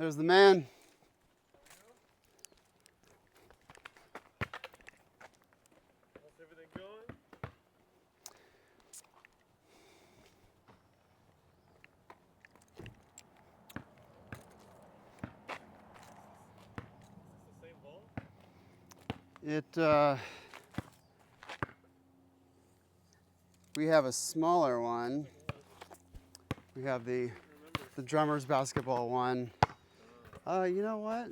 There's the man. How's everything going? Is this the same ball? We have a smaller one. We have the drummer's basketball one. You know what?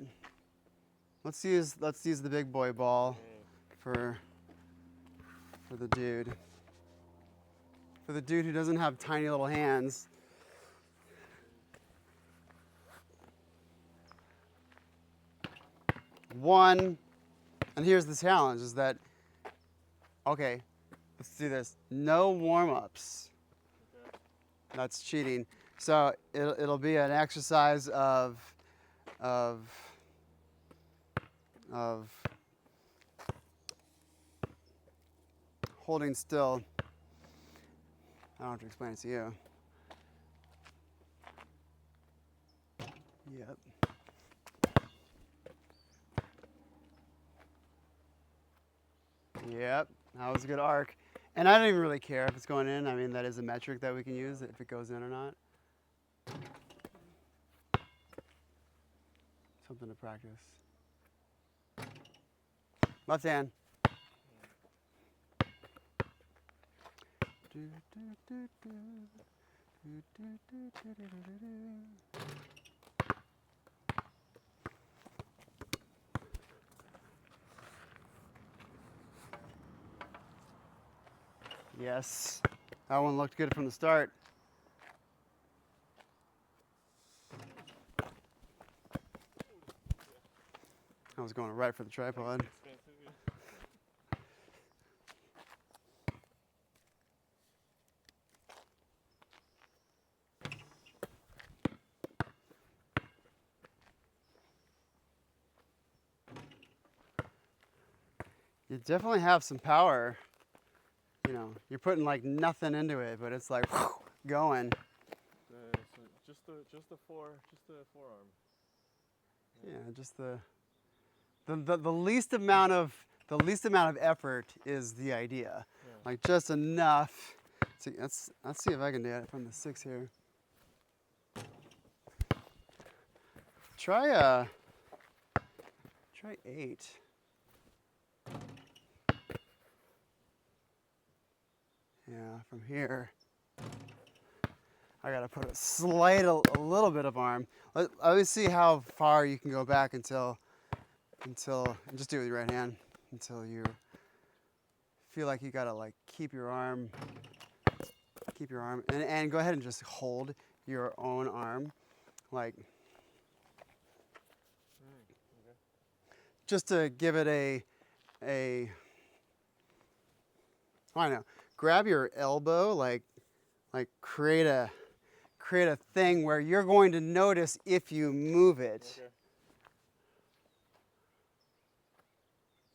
Let's use the big boy ball for the dude. For the dude who doesn't have tiny little hands. One, and here's the challenge, is that, okay, let's do this. No warm-ups. Okay. That's cheating. So it'll be an exercise of holding still. I don't have to explain it to you. Yep. Yep, that was a good arc. And I don't even really care if it's going in. I mean, that is a metric that we can use, if it goes in or not. Something to practice. Left hand. Yes, that one looked good from the start. I was going right for the tripod. You definitely have some power. You know, you're putting like nothing into it, but it's like going. So just the forearm. Yeah, just the least amount of effort is the idea. Yeah. Like just enough. To, let's see if I can do it from the 6 here. Try 8. Yeah, from here, I gotta put a little bit of arm. Let's see how far you can go back until, just do it with your right hand, until you feel like you gotta like keep your arm, and go ahead and just hold your own arm, like, Okay. just to give it I don't know, grab your elbow, like create a thing where you're going to notice if you move it. Okay.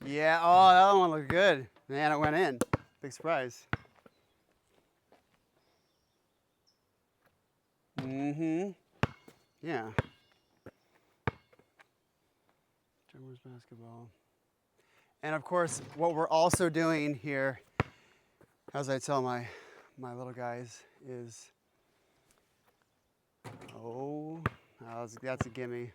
Yeah, oh, that one looked good. Man, it went in. Big surprise. Mm-hmm. Yeah. Drummer's basketball. And of course, what we're also doing here, as I tell my little guys, is, that's a gimme.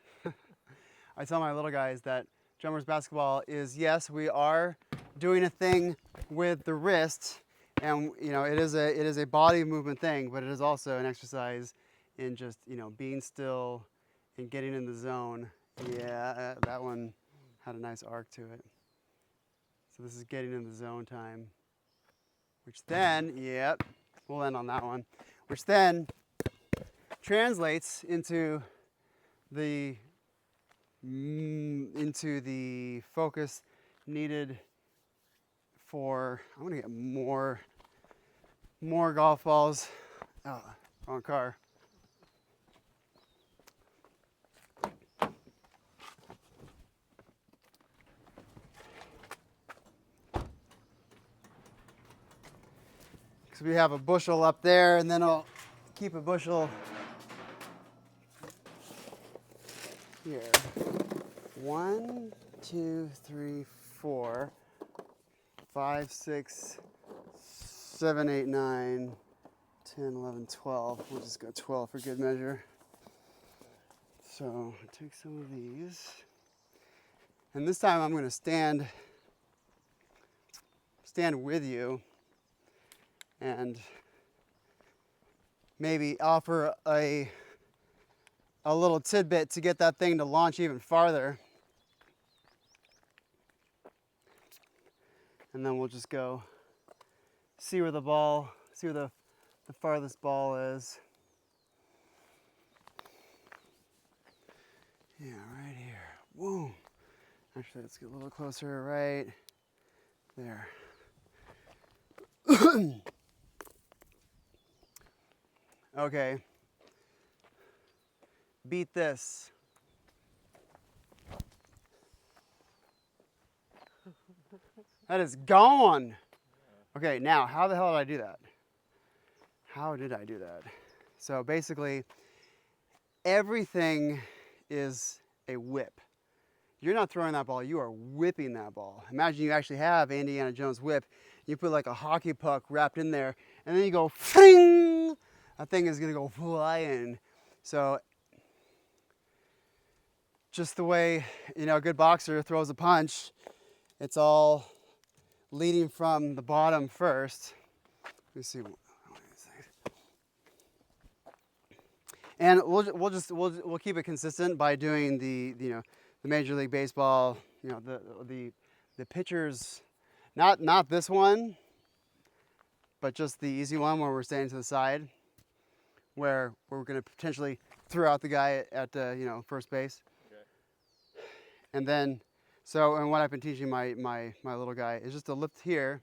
I tell my little guys that drummer's basketball is, yes, we are doing a thing with the wrist, and you know, it is a body movement thing, but it is also an exercise in just, you know, being still and getting in the zone. Yeah, that one had a nice arc to it. So this is getting in the zone time, which then, yep, we'll end on that one, which then translates into the focus needed for, I'm gonna get more golf balls. Oh, wrong car. Because we have a bushel up there, and then I'll keep a bushel here. 1, 2, 3, 4, 5, 6, 7, 8, 9, 10, 11, 12. We'll just go 12 for good measure. So take some of these. And this time I'm going to stand with you and maybe offer a little tidbit to get that thing to launch even farther. And then we'll just go see where the farthest ball is. Yeah, right here. Whoa. Actually, let's get a little closer, right there. Okay. Beat this. That is gone. Okay, now how the hell did I do that? How did I do that? So basically, everything is a whip. You're not throwing that ball, you are whipping that ball. Imagine you actually have Indiana Jones whip. You put like a hockey puck wrapped in there, and then you go, fling! That thing is gonna go flying. So, just the way, a good boxer throws a punch, it's all leading from the bottom first. Let me see. And we'll keep it consistent by doing the Major League Baseball, the pitchers, not this one, but just the easy one where we're standing to the side, where we're going to potentially throw out the guy at first base. Okay. And then, and what I've been teaching my little guy is just to lift here,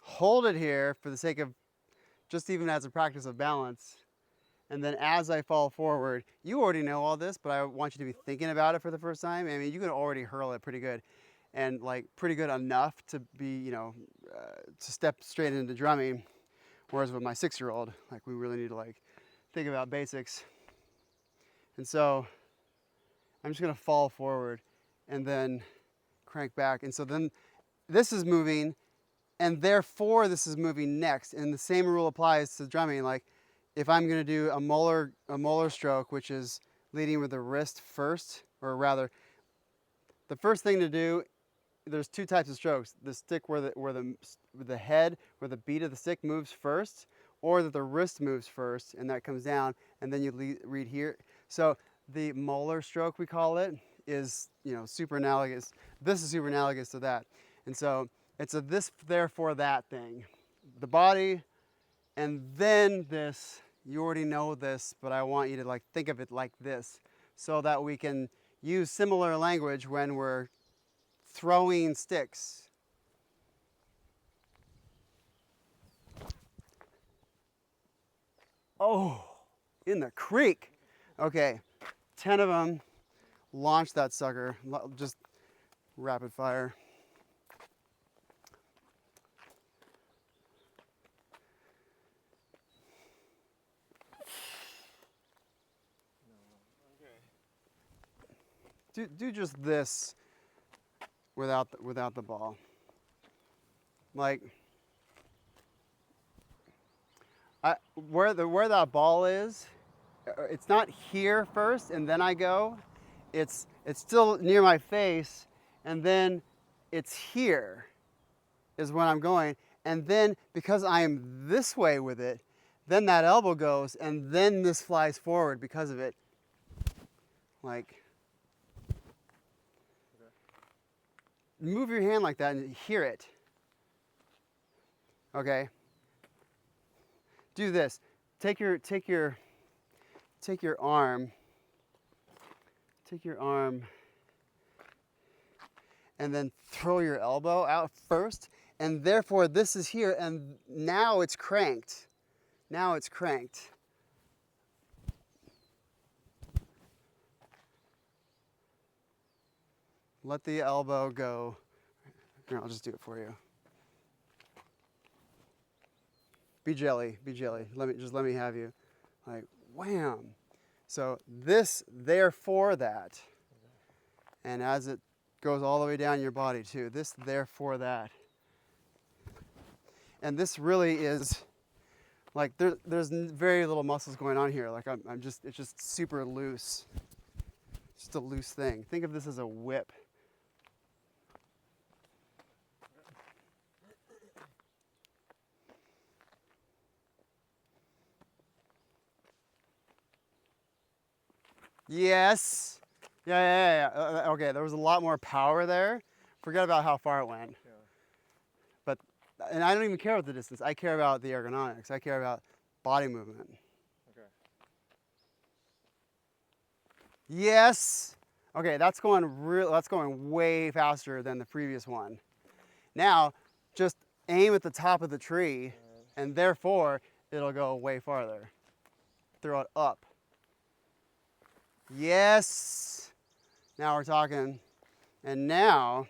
hold it here for the sake of just even as a practice of balance. And then as I fall forward, you already know all this, but I want you to be thinking about it for the first time. I mean, you can already hurl it pretty good, and like pretty good enough to be, to step straight into drumming. Whereas with my 6-year-old, like we really need to like think about basics. And so I'm just gonna fall forward and then crank back. And so then this is moving, and therefore this is moving next. And the same rule applies to drumming. Like, if I'm going to do a molar stroke, which is leading with the wrist first, or rather, the first thing to do, there's 2 types of strokes: the stick where the head, where the beat of the stick moves first, or that the wrist moves first, and that comes down, and then you read here. So the molar stroke, we call it, is super analogous. This is super analogous to that, and so it's a this therefore that thing. The body. And then this, you already know this, but I want you to like think of it like this, so that we can use similar language when we're throwing sticks. Oh, in the creek. Okay, 10 of them. Launch that sucker. Just rapid fire. Do just this without the ball. Like where that ball is, it's not here first and then I go. It's still near my face, and then it's here is when I'm going. And then because I am this way with it, then that elbow goes, and then this flies forward because of it. Like, move your hand like that and hear it. Okay. Do this. Take your arm. Take your arm. And then throw your elbow out first, and therefore this is here, and now it's cranked. Now it's cranked. Let the elbow go. Here, I'll just do it for you. Be jelly, be jelly. Let me have you. Like, wham. So this, therefore that. And as it goes all the way down your body too. This there for that. And this really is like there's very little muscles going on here. Like it's just super loose. Just a loose thing. Think of this as a whip. Yes. Yeah. Okay, there was a lot more power there. Forget about how far it went. Yeah. But, and I don't even care about the distance. I care about the ergonomics. I care about body movement. Okay. Yes. Okay, that's going way faster than the previous one. Now, just aim at the top of the tree, and therefore it'll go way farther. Throw it up. Yes. Now we're talking. And now,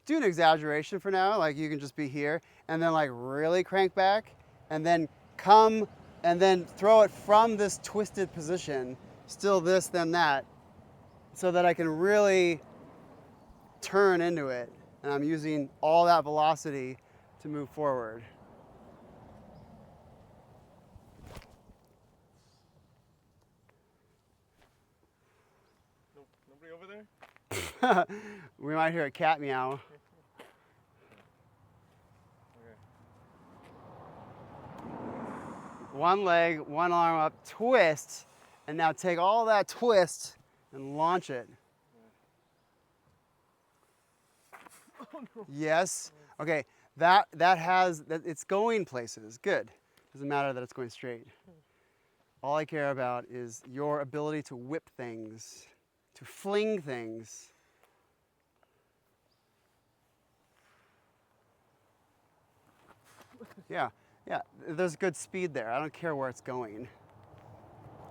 do an exaggeration for now, like you can just be here, and then like really crank back, and then come, and then throw it from this twisted position, still this, then that, so that I can really turn into it. And I'm using all that velocity to move forward. Nope. Nobody over there? We might hear a cat meow. Okay. One leg, one arm up, twist, and now take all that twist and launch it. Oh no. Yes. Okay. It's going places. Good. Doesn't matter that it's going straight. All I care about is your ability to whip things, to fling things. Yeah. There's good speed there. I don't care where it's going.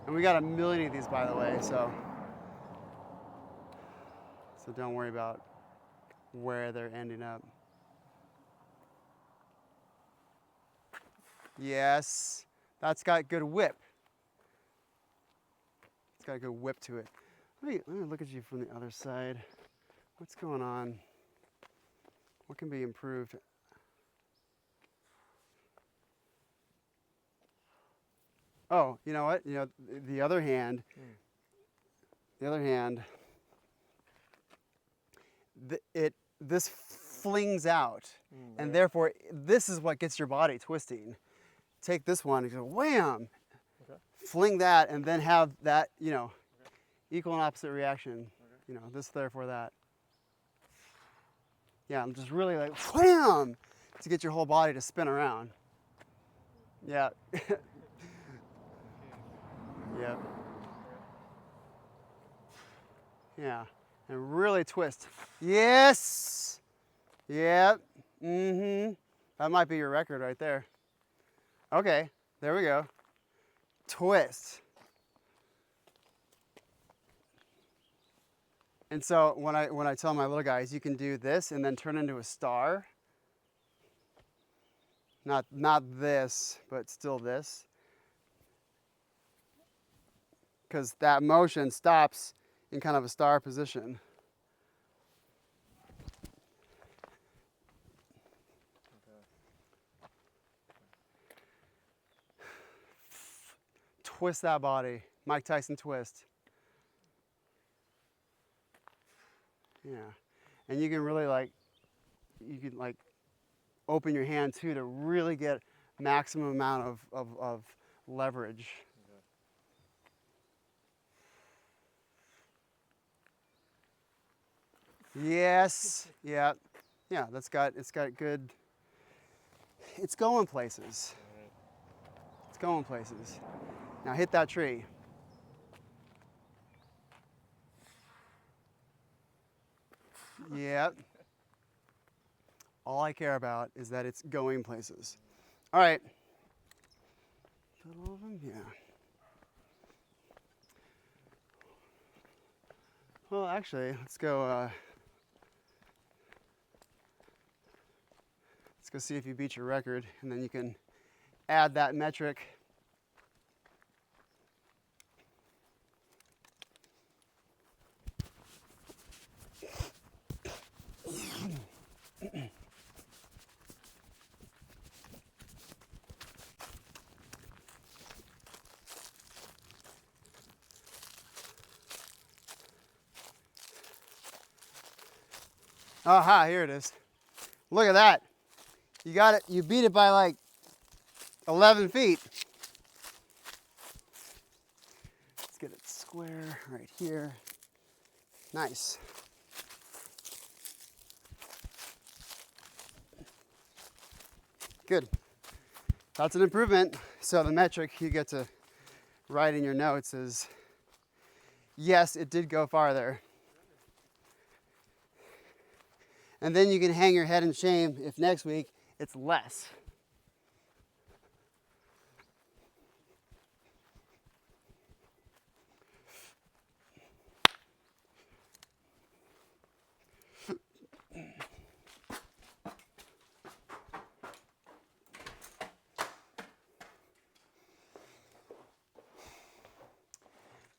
And we got a million of these, by the way, so don't worry about where they're ending up. Yes, that's got good whip. It's got a good whip to it. Let me look at you from the other side. What's going on? What can be improved? Oh, you know what? You know, the other hand, this flings out, and therefore this is what gets your body twisting. Take this one and go wham, Okay. fling that, and then have that, equal and opposite reaction. This, therefore that. Yeah, I'm just really like wham to get your whole body to spin around. Yeah. Yep. Yeah, and really twist. Yes. Yep. That might be your record right there. Okay, there we go. Twist. And so when I tell my little guys, you can do this and then turn into a star. Not this, but still this. Because that motion stops in kind of a star position. Twist that body. Mike Tyson twist. Yeah. And you can really open your hand too to really get maximum amount of leverage. Yes. Yeah. Yeah. It's got good. It's going places. It's going places. Now hit that tree. Yep. All I care about is that it's going places. All right. All of them? Yeah. Well, actually, let's go see if you beat your record, and then you can add that metric Aha, here it is. Look at that. You got it. You beat it by like 11 feet. Let's get it square right here. Nice. Good. That's an improvement. So the metric you get to write in your notes is, yes, it did go farther. And then you can hang your head in shame if next week it's less.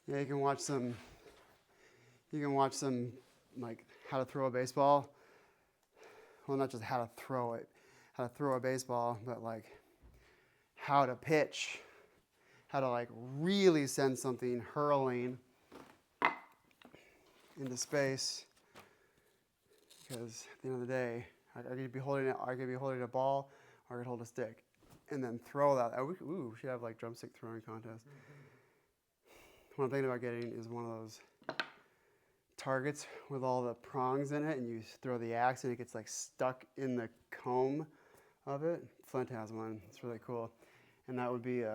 Yeah, you can watch some like how to throw a baseball. Well, not just how to throw a baseball, but like how to pitch, how to like really send something hurling into space. Because at the end of the day, I could be holding a ball, or I could hold a stick, and then throw that. Ooh, we should have like drumstick throwing contest. What I'm thinking about getting is one of those targets with all the prongs in it, and you throw the axe and it gets like stuck in the comb of it. Flint has one. It's really cool, and that would be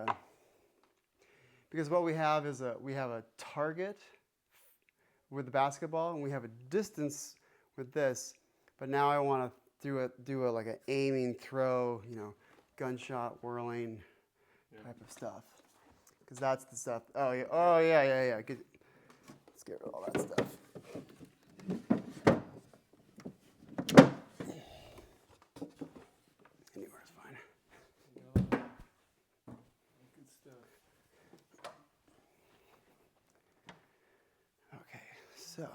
because what we have is we have a target with the basketball, and we have a distance with this. But now I want to do a like an aiming throw, gunshot whirling type of stuff. Because that's the stuff. Oh yeah. Let's get rid of all that stuff. Anywhere's fine. Good stuff. Okay, so.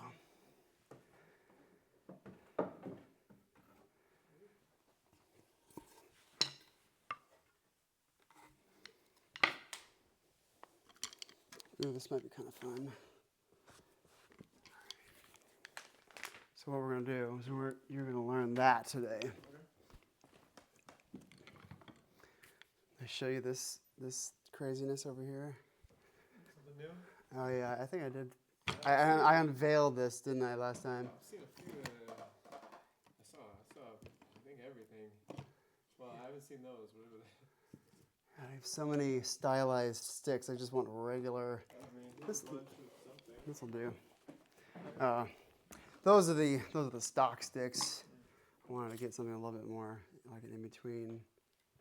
Ooh, this might be kind of fun. So what we're going to do is you're going to learn that today. Okay. I show you this craziness over here. Something new? Oh yeah, I think I did. I unveiled this, didn't I, last time? I've seen a few. I saw. I think everything. Well, I haven't seen those. What are they? I have so many stylized sticks. I just want regular. This will do. Those are the stock sticks. I wanted to get something a little bit more like an in between.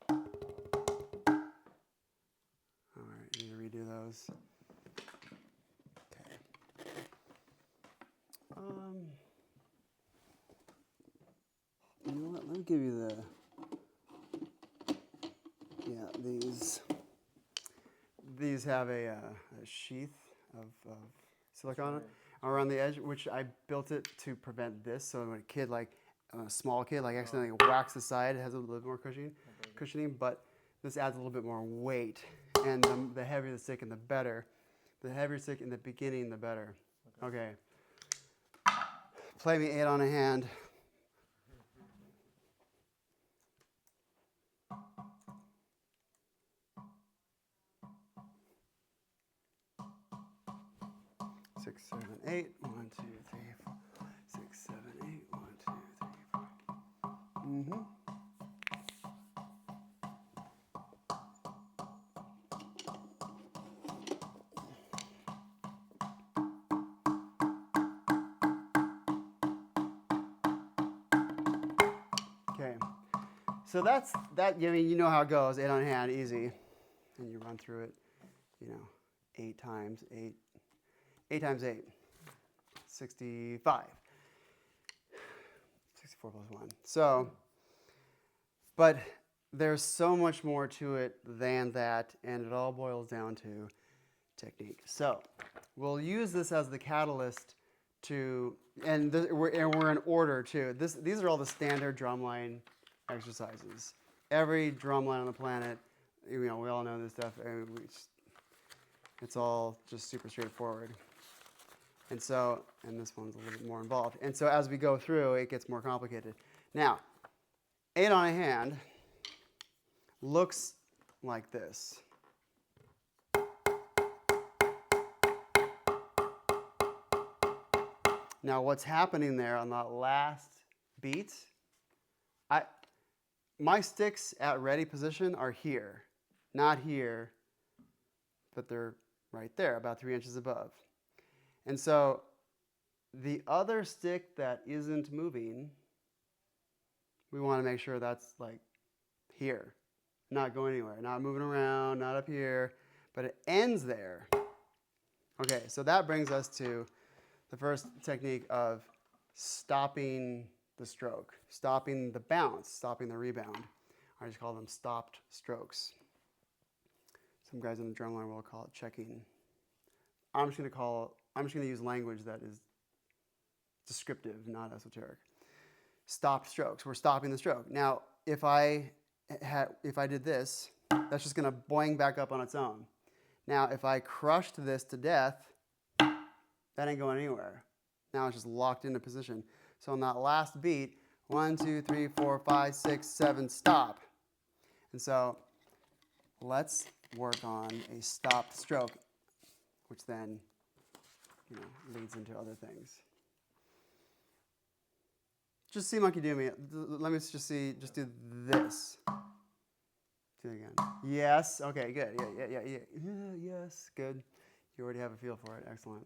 All right, I need to redo those. Okay. You know what? Let me give you these have a sheath of silicone around the edge, which I built it to prevent this. So when a small kid, accidentally whacks the side, it has a little bit more cushioning, but this adds a little bit more weight. And the heavier the stick, and the better. The heavier stick in the beginning, the better. Okay. Play me 8 on a hand. Six, 7, 8. 1, 2, 3, 4. 6, 7, 8. 1, 2, 3, 4. Okay. So that's that. You know how it goes. 8 on a hand, easy, and you run through it. 8 times 8. 8 times 8. 65. 64 plus 1. So, but there's so much more to it than that, and it all boils down to technique. So, we'll use this as the catalyst to, and we're in order too. These are all the standard drumline exercises. Every drumline on the planet, we all know this stuff. And it's all just super straightforward. And so, and this one's a little bit more involved. And so as we go through, it gets more complicated. Now, 8 on a hand looks like this. Now, what's happening there on that last beat, my sticks at ready position are here, not here, but they're right there, about 3 inches above. And so the other stick that isn't moving, we want to make sure that's like here, not going anywhere, not moving around, not up here, but it ends there. Okay, so that brings us to the first technique of stopping the stroke, stopping the bounce, stopping the rebound. I just call them stopped strokes. Some guys in the drumline will call it checking. I'm just going to use language that is descriptive, not esoteric. Stopped strokes. We're stopping the stroke. Now, if I did this, that's just going to boing back up on its own. Now, if I crushed this to death, that ain't going anywhere. Now it's just locked into position. So on that last beat, 1, 2, 3, 4, 5, 6, 7, stop. And so let's work on a stopped stroke, which then, leads into other things. Just see monkey do me. Let me just do this. Do it again. Yes. Okay, good. Yeah. Yes, good. You already have a feel for it. Excellent.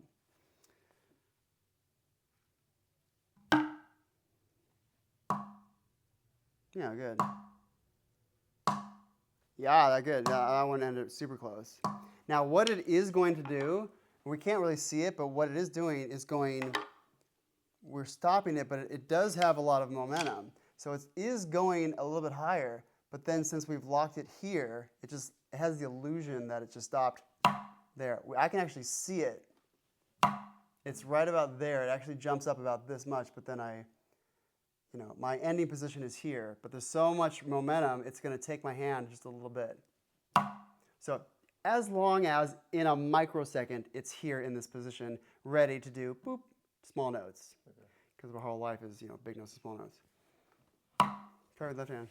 Yeah, good. Yeah, that's good. That one ended super close. Now, what it is going to do, we can't really see it, but what it is doing is we're stopping it, but it does have a lot of momentum. So it is going a little bit higher, but then since we've locked it here, it has the illusion that it just stopped there. I can actually see it. It's right about there. It actually jumps up about this much, but then my ending position is here, but there's so much momentum, it's going to take my hand just a little bit. So as long as in a microsecond, it's here in this position, ready to do boop, small notes. Because our whole life is, big notes and small notes. Try with left hand.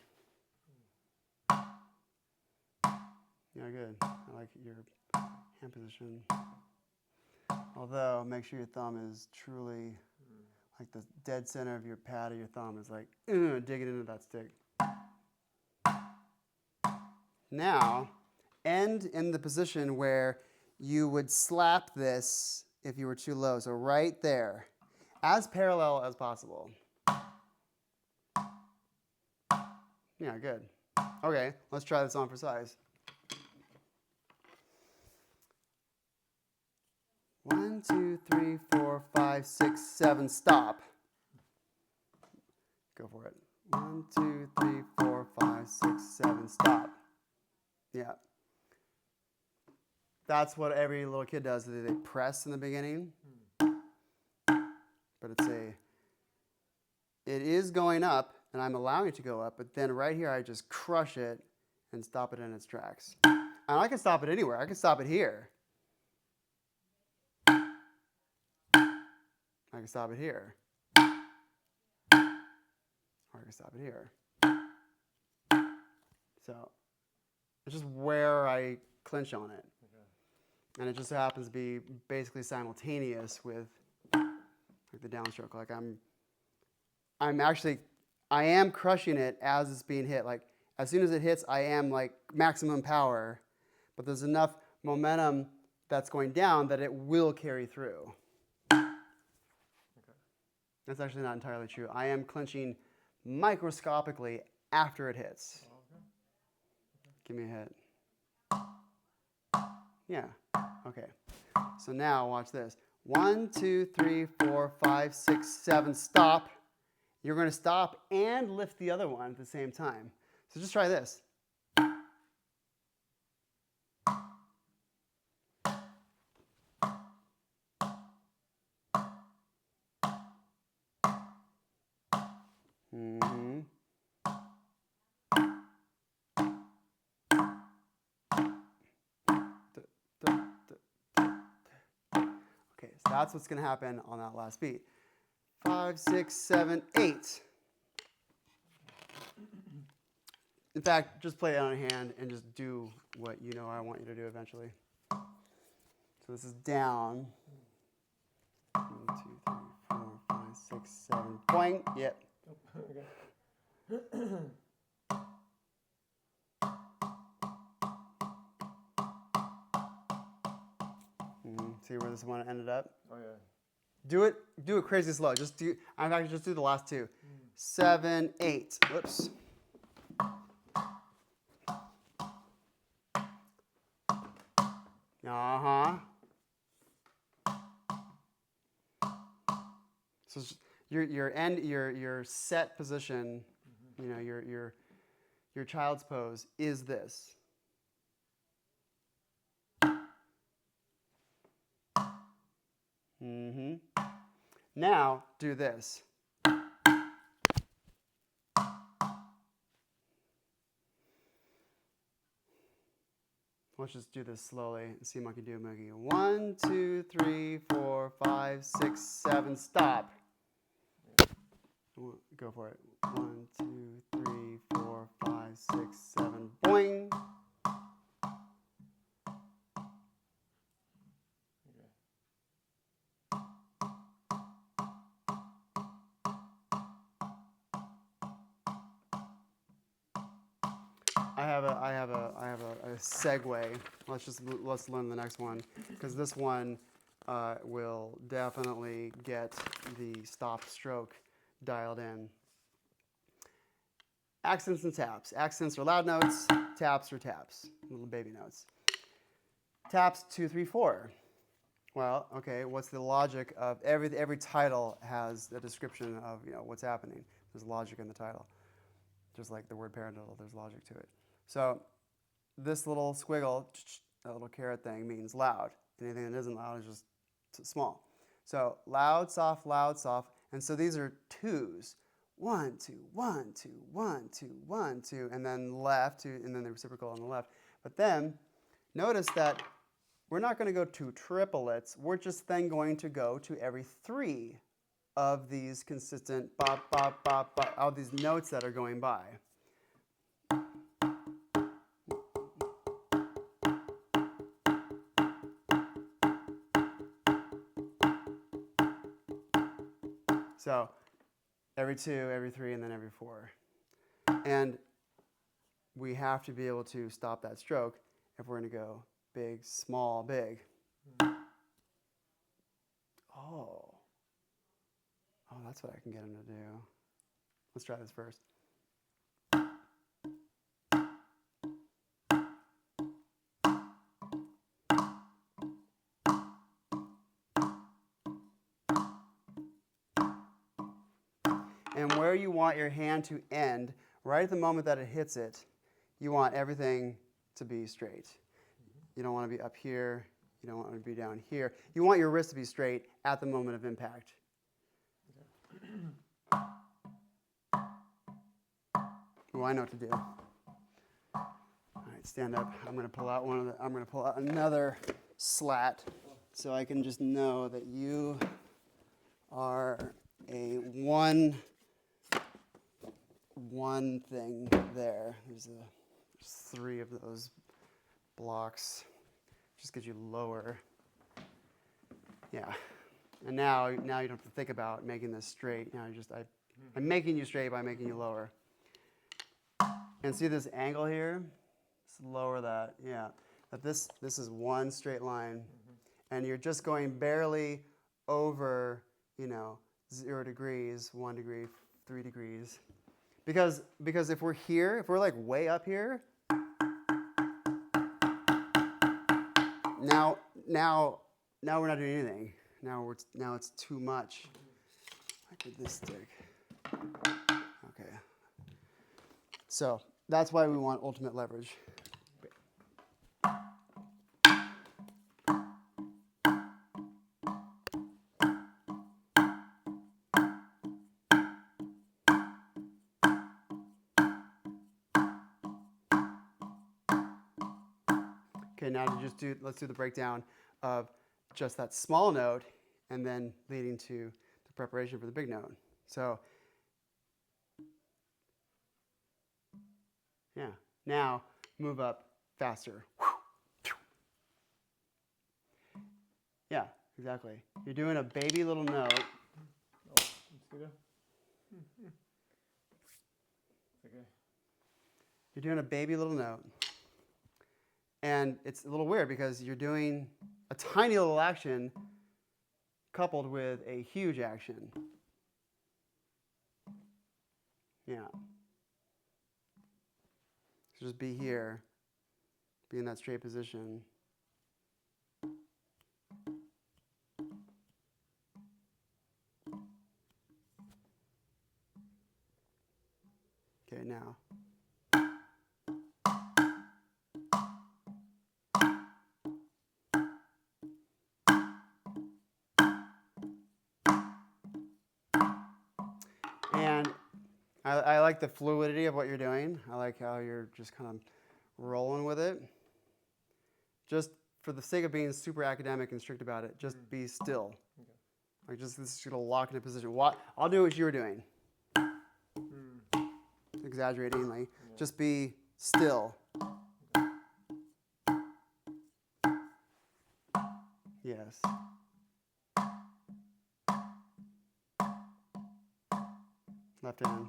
Yeah, good. I like your hand position. Although, make sure your thumb is truly like the dead center of your pad of your thumb is like digging into that stick. Now, end in the position where you would slap this if you were too low. So right there, as parallel as possible. Yeah, good. Okay, let's try this on for size. 1, 2, 3, 4, 5, 6, 7, stop. Go for it. 1, 2, 3, 4, 5, 6, 7, stop. Yeah. That's what every little kid does. They press in the beginning. But it is going up, and I'm allowing it to go up, but then right here I just crush it and stop it in its tracks. And I can stop it anywhere. I can stop it here. I can stop it here. Or I can stop it here. So it's just where I clinch on it. Okay. And it just happens to be basically simultaneous with like the downstroke. Like I am crushing it as it's being hit. Like as soon as it hits, I am like maximum power, but there's enough momentum that's going down that it will carry through. Okay. That's actually not entirely true. I am clinching microscopically after it hits. Okay. Give me a hit. Yeah. Okay. So now watch this. 1, 2, 3, 4, 5, 6, 7, stop. You're going to stop and lift the other one at the same time. So just try this. Mm-hmm. Okay, That's what's going to happen on that last beat. 5, 6, 7, 8. In fact, just play it on a hand and just do what you know I want you to do eventually. So this is down. 1, 2, 3, 4, 5, 6, 7. Boing. Yep. Okay. See where this one ended up? Oh yeah. Do it crazy slow. Just do the last two. 7, 8. Whoops. So your set position, you know, your child's pose is this. Now do this. Let's just do this slowly and see what I can do. Monkey. 1, 2, 3, 4, 5, 6, 7. Stop. Go for it. 1, 2, 3, 4, 5, 6, 7. Boing. I have a segue. Let's learn the next one, because this one will definitely get the stop stroke dialed in. Accents and taps. Accents are loud notes. Taps are taps, little baby notes. Taps 2, 3, 4. Well, okay. What's the logic of every title has a description of what's happening. There's logic in the title, just like the word paradiddle. There's logic to it. So this little squiggle, that little caret thing, means loud. Anything that isn't loud is just small. So loud, soft, and so these are twos. 1, 2, 1, 2, 1, 2, 1, 2, and then left, and then the reciprocal on the left. But then notice that we're not going to go to triplets. We're just then going to go to every 3 of these consistent bop, bop, bop, bop, of these notes that are going by. So every 2, every 3, and then every 4. And we have to be able to stop that stroke if we're going to go big, small, big. Oh, that's what I can get him to do. Let's try this first. And where you want your hand to end, right at the moment that it hits it, you want everything to be straight. You don't want to be up here. You don't want to be down here. You want your wrist to be straight at the moment of impact. Oh, I know what to do. All right, stand up. I'm going to pull out another slat, so I can just know that you are a one thing there. There's 3 of those blocks. Just get you lower. Yeah. And now you don't have to think about making this straight. Now I'm making you straight by making you lower. And see this angle here? Just lower that. Yeah. That this is one straight line. And you're just going barely over, 0 degrees, 1 degree, 3 degrees. Because if we're here, if we're like way up here, now we're not doing anything. Now it's too much. I did this stick. Okay. So that's why we want ultimate leverage. Okay, now let's do the breakdown of just that small note and then leading to the preparation for the big note. So, yeah. Now, move up faster. Yeah, exactly. You're doing a baby little note. Oh, see that? Okay. You're doing a baby little note. And it's a little weird because you're doing a tiny little action coupled with a huge action. Yeah. So just be here, be in that straight position. Okay, now. And I like the fluidity of what you're doing. I like how you're just kind of rolling with it. Just for the sake of being super academic and strict about it, just be still. Okay. Like just this is gonna lock in a position. I'll do what you were doing. Exaggeratingly. Yeah. Just be still. Yes. Left hand.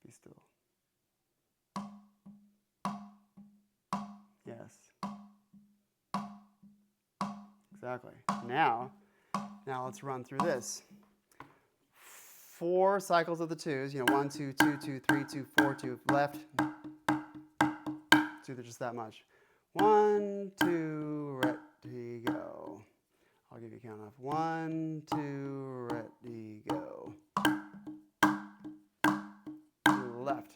Be still. Yes. Exactly. Now let's run through this. 4 cycles of the 2s. 1, 2, 2, 2, 3, 2, 4, 2. Left. Do just that much. 1, 2, ready, go. I'll give you a count off. 1, 2, ready, go. Left.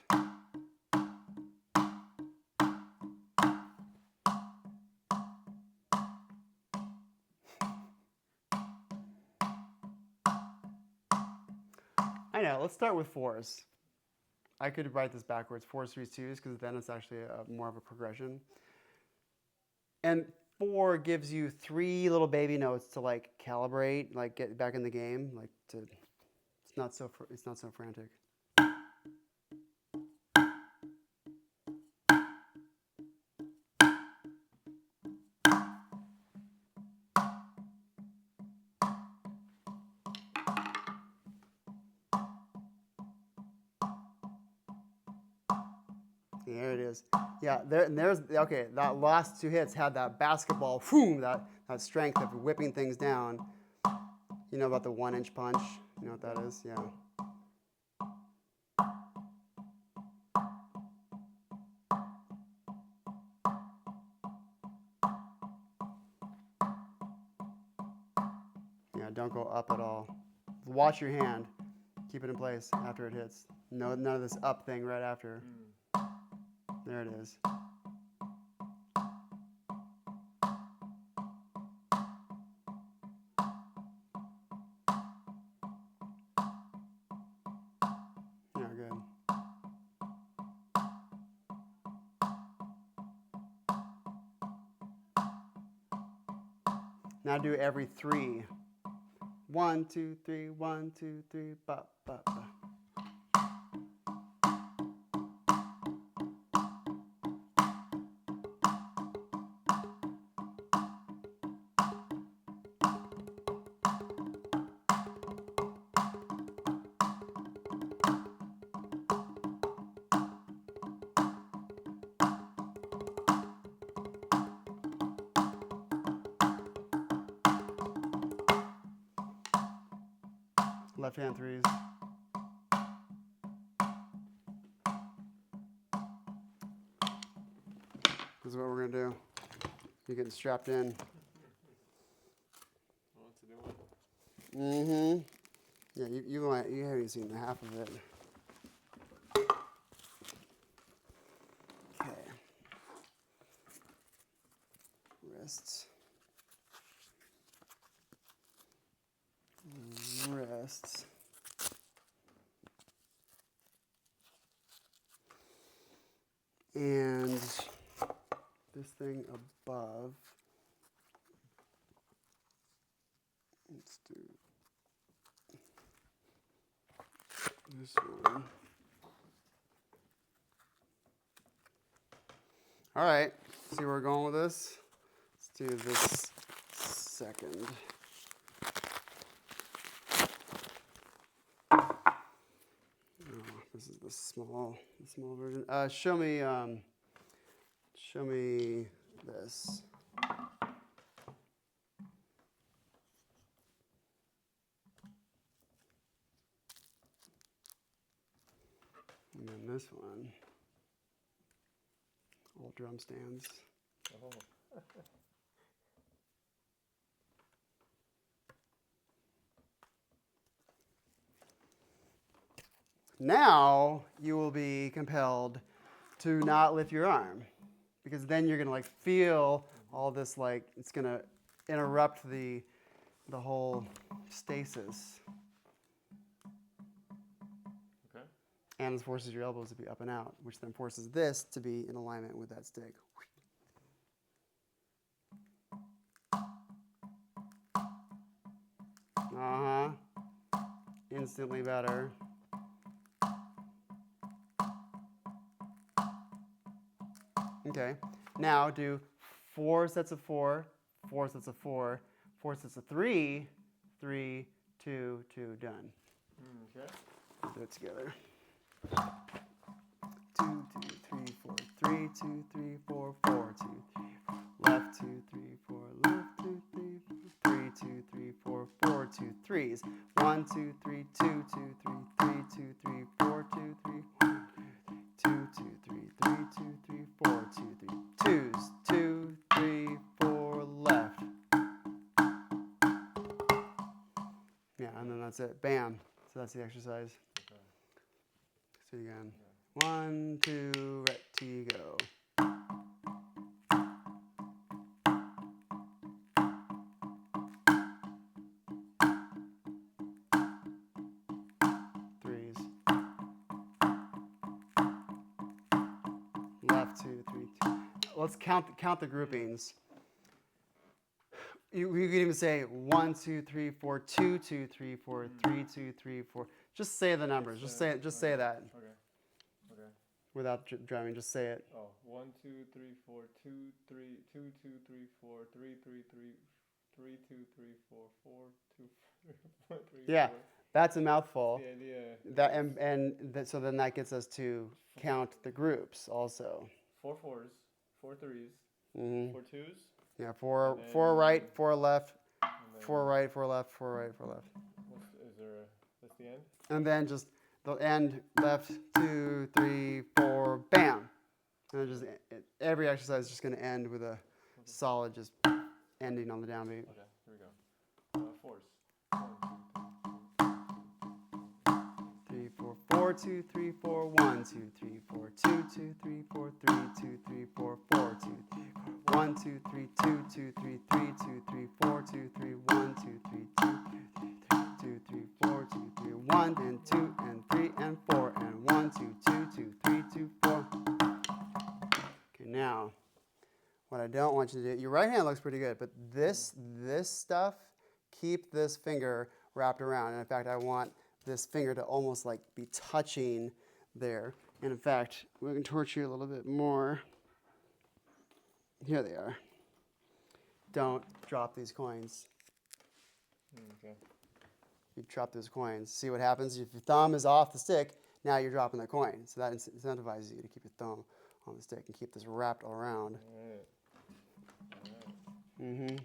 I know, let's start with 4s. I could write this backwards, 4s, 3s, 2s, because then it's actually more of a progression. And 4 gives you 3 little baby notes to like calibrate, like get back in the game, like to. It's not so frantic. There it is. Yeah, there's okay. That last 2 hits had that basketball, boom, that strength of whipping things down. You know about the 1-inch punch? You know what that is? Yeah. Yeah, don't go up at all. Watch your hand. Keep it in place after it hits. No, none of this up thing right after. There it is. Yeah, good. Now do every 3. 1, 2, 3, 1, 2, 3, ba, ba, ba. Left hand 3s. This is what we're going to do. You're getting strapped in. What to do? Mm-hmm. Yeah, you haven't seen the half of it. Okay. Wrists. Wrists. And this thing above, let's do this one. All right, see where we're going with this? Let's do this second. Oh, this is the small version. Show me this. And then this one. Old drum stands. Oh. Now you will be compelled to not lift your arm, because then you're gonna like feel all this, like it's gonna interrupt the whole stasis, Okay. and it forces your elbows to be up and out, which then forces this to be in alignment with that stick. Instantly better. Okay, now do 4 sets of 4, 4 sets of 4, 4 sets of 3, 3, 2, 2, done. Okay. We'll do it together. 2, 2, 3, 4, 3, 2, 3, 4, 4, 2, 3, 4. Left 2, 3, 4, left 2, 3, 4, 3, 2, 3, 4, 4, 2, 3s. 1, 2, 3, 2, 2, 3, 3, 2, 3, 4, 2, 3, 1, 2, 2, 3, 3, 2, 3, 4, 2, 3, 2s. 2, 3, 4, left. Yeah, and then that's it. Bam. So that's the exercise. Okay. Let's do it again. 1, 2, ready, go. Threes. Left 2, 3, 2. Let's count the groupings. You could even say 1, 2, 3, 4, 2, 2, 3, 4, 3, 2, 3, 4. Just say the numbers. Just say it. Just say that. Okay. Okay. Without drumming, just say it. Oh, 1, 2, 3, 4, 2, 3, 2, 2, 3, 4, 3, 3, 3, 3, 2, 3, 4, 4, 2, 3, 4, 3, Yeah, 4. that's a mouthful. The idea. That so then that gets us to count the groups also. 4 4s, 4 3s, Mm-hmm. 4 2s. Yeah, four And four right, 4 left, and then 4 right, 4 left, 4 right, 4 left. is there that's the end? And then just the end, left, 2, 3, 4, bam. And just every exercise is just going to end with a solid just ending on the downbeat. Okay, here we go. 4s. 1, 2, 3, 4, 4, 2, 3, 4, 1, 2, 3, 4, 2, 2, 3, 4, 3, 2, 3, 4, 4, 2, 3, 4, 1, 2, 3, 2, 2, 3, 3, 2, 3, 4, 2, 3, 1, 2, 3, 2, 2, 3, 4, 2, 3, 1, and 2, and 3, and 4, and 1, 2, 2, 2, 3, 2, 4. Okay, now, what I don't want you to do, your right hand looks pretty good, but this stuff, keep this finger wrapped around. And in fact, I want this finger to almost like be touching there. And in fact, we can torch you a little bit more. Here they are. Don't drop these coins. Okay. You drop those coins. See what happens? If your thumb is off the stick, now you're dropping the coin. So that incentivizes you to keep your thumb on the stick and keep this wrapped all around. All right. Mm-hmm.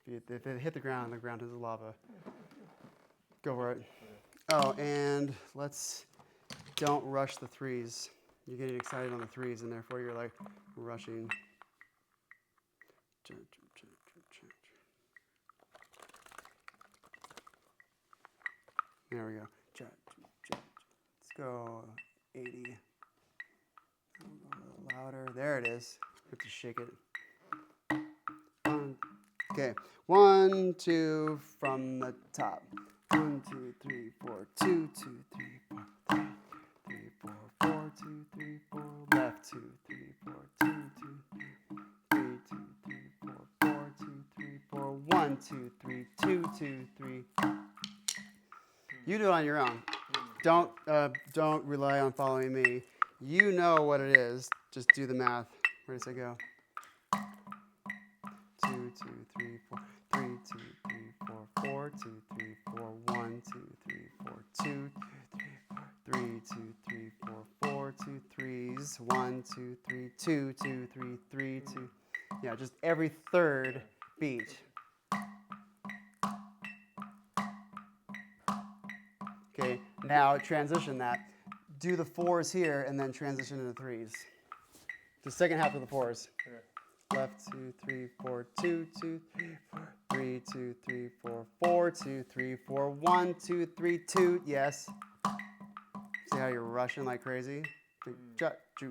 If it hit the ground is lava. Go for it. Oh, and don't rush the 3s. You're getting excited on the 3s, and therefore you're like rushing. There we go. Let's go 80. A little louder. There it is. You have to shake it. Okay. 1, 2 from the top. 1, 2, 3, 4. 2, 2, 3, 4. 3, 3, 4, 4, 2, 3, 4. Left 2, 3, 1, 2, 3, 2, 2, 3. You do it on your own. Don't rely on following me. You know what it is. Just do the math. Where does it go? 2, 2, 3, 4, 3, 2, 3, 4, 4, 2, 3, 4, 1, 2, 3, 4, 2, 3, 2, 3, 4, 4, 2, 3s, 1, 2, 3, 2, 2, 3, 3, 2. Yeah, just every third beat. Okay, now transition that. Do the 4s here and then transition into 3s. The second half of the 4s. Okay. Left, 2, 3, 4, 2, 2, 3, 4, 3, 2, 3, 4, 4, 2, 3, 4, 1, 2, 3, 2. Yes. See how you're rushing like crazy? Ju, ju,